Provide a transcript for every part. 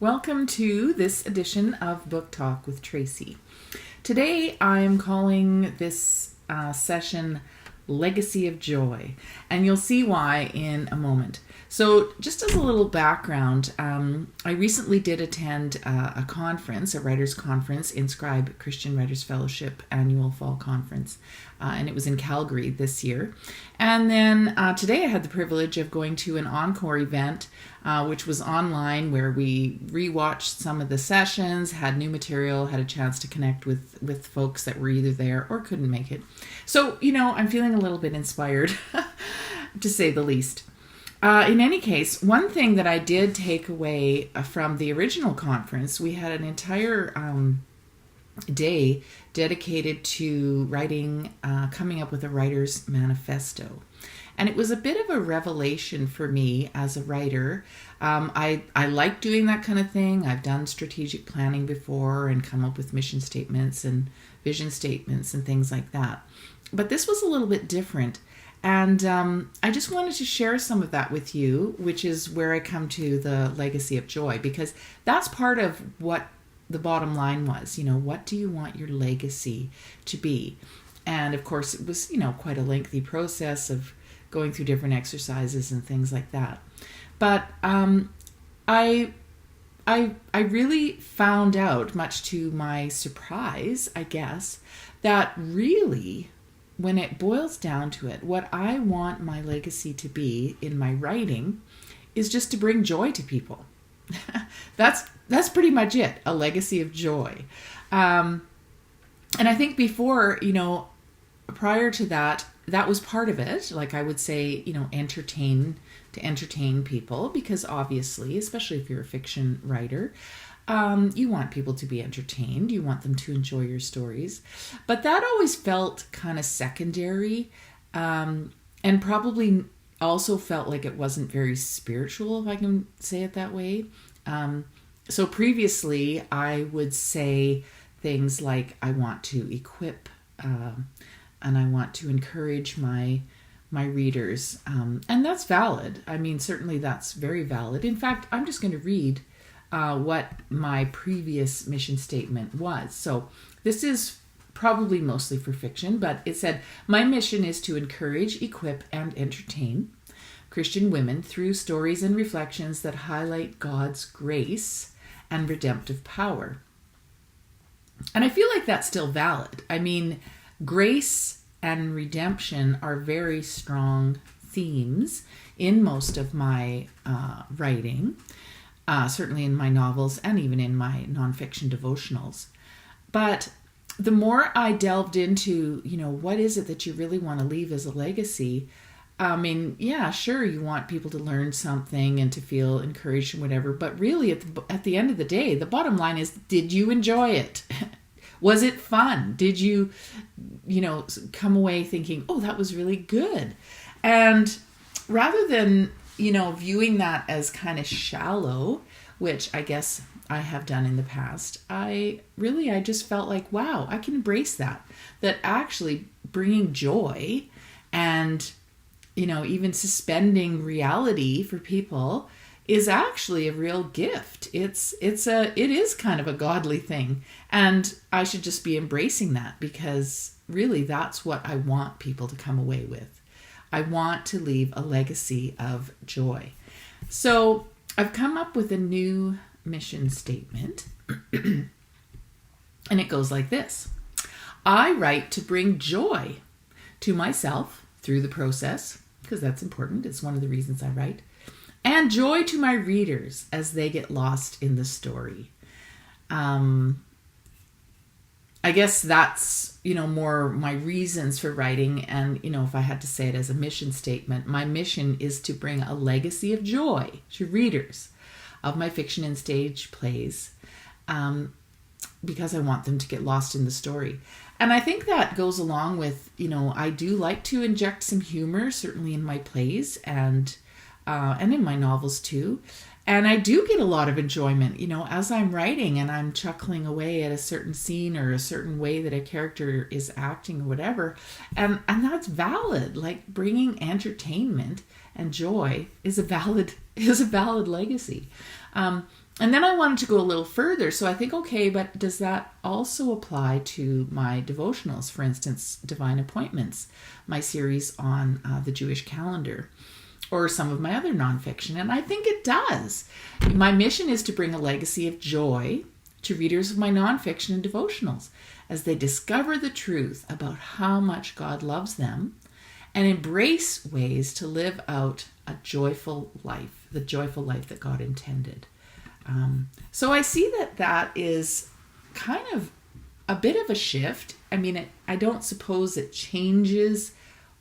Welcome to this edition of Booktalk with Tracy. Today I am calling this session Legacy of Joy, and you'll see why in a moment. So just as a little background, I recently did attend a conference, a writers' conference, Inscribe Christian Writers Fellowship annual fall conference, and it was in Calgary this year. And then today I had the privilege of going to an encore event, which was online, where we rewatched some of the sessions, had new material, had a chance to connect with folks that were either there or couldn't make it. So, I'm feeling a little bit inspired, to say the least. In any case, one thing that I did take away from the original conference, we had an entire day dedicated to writing, coming up with a writer's manifesto. And it was a bit of a revelation for me as a writer. I like doing that kind of thing. I've done strategic planning before and come up with mission statements and vision statements and things like that. But this was a little bit different. And I just wanted to share some of that with you, which is where I come to the legacy of joy, because that's part of what the bottom line was. What do you want your legacy to be? And of course, it was, quite a lengthy process of going through different exercises and things like that. But I really found out, much to my surprise, I guess, that really, when it boils down to it, what I want my legacy to be in my writing is just to bring joy to people. That's pretty much it, a legacy of joy. And I think before, prior to that, that was part of it. Like I would say, entertain people, because obviously, especially if you're a fiction writer, you want people to be entertained. You want them to enjoy your stories. But that always felt kind of secondary, and probably also felt like it wasn't very spiritual, if I can say it that way. So previously, I would say things like, I want to equip, and I want to encourage my readers. And that's valid. I mean, certainly that's very valid. In fact, I'm just going to read what my previous mission statement was. So this is probably mostly for fiction, but it said, my mission is to encourage, equip, and entertain Christian women through stories and reflections that highlight God's grace and redemptive power. And I feel like that's still valid. I mean, grace and redemption are very strong themes in most of my writing, certainly in my novels and even in my nonfiction devotionals. But the more I delved into, what is it that you really want to leave as a legacy? I mean, yeah, sure, you want people to learn something and to feel encouraged and whatever, but really at the end of the day, the bottom line is, did you enjoy it? Was it fun? Did you, come away thinking, oh, that was really good? And rather than, viewing that as kind of shallow, which I guess I have done in the past, I just felt like, wow, I can embrace that actually bringing joy and, even suspending reality for people is actually a real gift. It is kind of a godly thing. And I should just be embracing that, because really that's what I want people to come away with. I want to leave a legacy of joy. So I've come up with a new mission statement, and it goes like this. I write to bring joy to myself through the process, because that's important. It's one of the reasons I write. And joy to my readers as they get lost in the story. I guess that's, more my reasons for writing. And, if I had to say it as a mission statement, my mission is to bring a legacy of joy to readers of my fiction and stage plays, because I want them to get lost in the story. And I think that goes along with, I do like to inject some humor, certainly in my plays and in my novels too. And I do get a lot of enjoyment, as I'm writing and I'm chuckling away at a certain scene or a certain way that a character is acting or whatever. And that's valid. Like, bringing entertainment and joy is a valid legacy. And then I wanted to go a little further. So I think, okay, but does that also apply to my devotionals? For instance, Divine Appointments, my series on the Jewish calendar, or some of my other nonfiction. And I think it does. My mission is to bring a legacy of joy to readers of my nonfiction and devotionals as they discover the truth about how much God loves them and embrace ways to live out a joyful life, the joyful life that God intended. So I see that is kind of a bit of a shift. I mean, I don't suppose it changes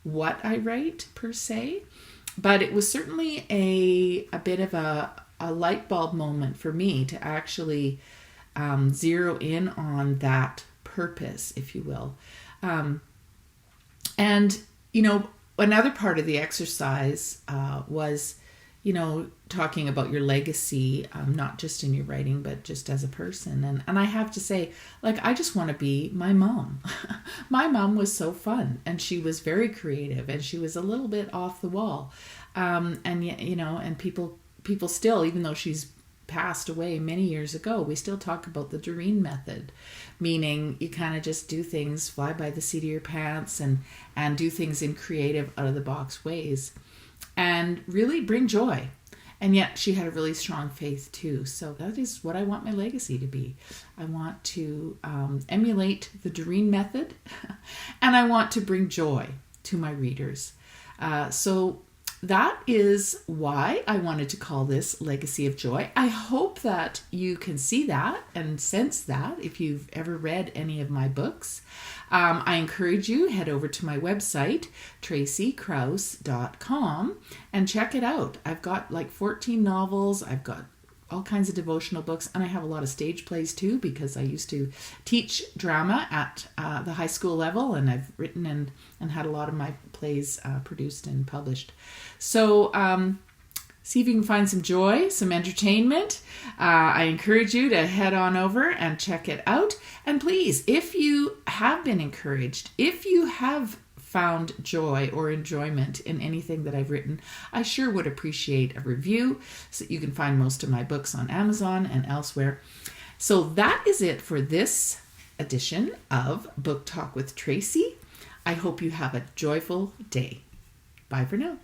what I write per se, but it was certainly a bit of a light bulb moment for me to actually zero in on that purpose, if you will. And, another part of the exercise was, talking about your legacy, not just in your writing, but just as a person. And I have to say, I just want to be my mom. My mom was so fun, and she was very creative, and she was a little bit off the wall. And yet, and people still, even though she's passed away many years ago, we still talk about the Doreen method, meaning you kind of just do things, fly by the seat of your pants, and do things in creative, out of the box ways, and really bring joy. And yet she had a really strong faith too. So that is what I want my legacy to be. I want to emulate the Doreen method, and I want to bring joy to my readers. So that is why I wanted to call this Legacy of Joy. I hope that you can see that and sense that if you've ever read any of my books. I encourage you, head over to my website, tracykrauss.com, and check it out. I've got 14 novels. I've got all kinds of devotional books, and I have a lot of stage plays too, because I used to teach drama at the high school level, and I've written and had a lot of my plays produced and published. So see if you can find some joy, some entertainment. I encourage you to head on over and check it out. And please, if you have been encouraged, if you have found joy or enjoyment in anything that I've written, I sure would appreciate a review, so you can find most of my books on Amazon and elsewhere. So that is it for this edition of Book Talk with Tracy. I hope you have a joyful day. Bye for now.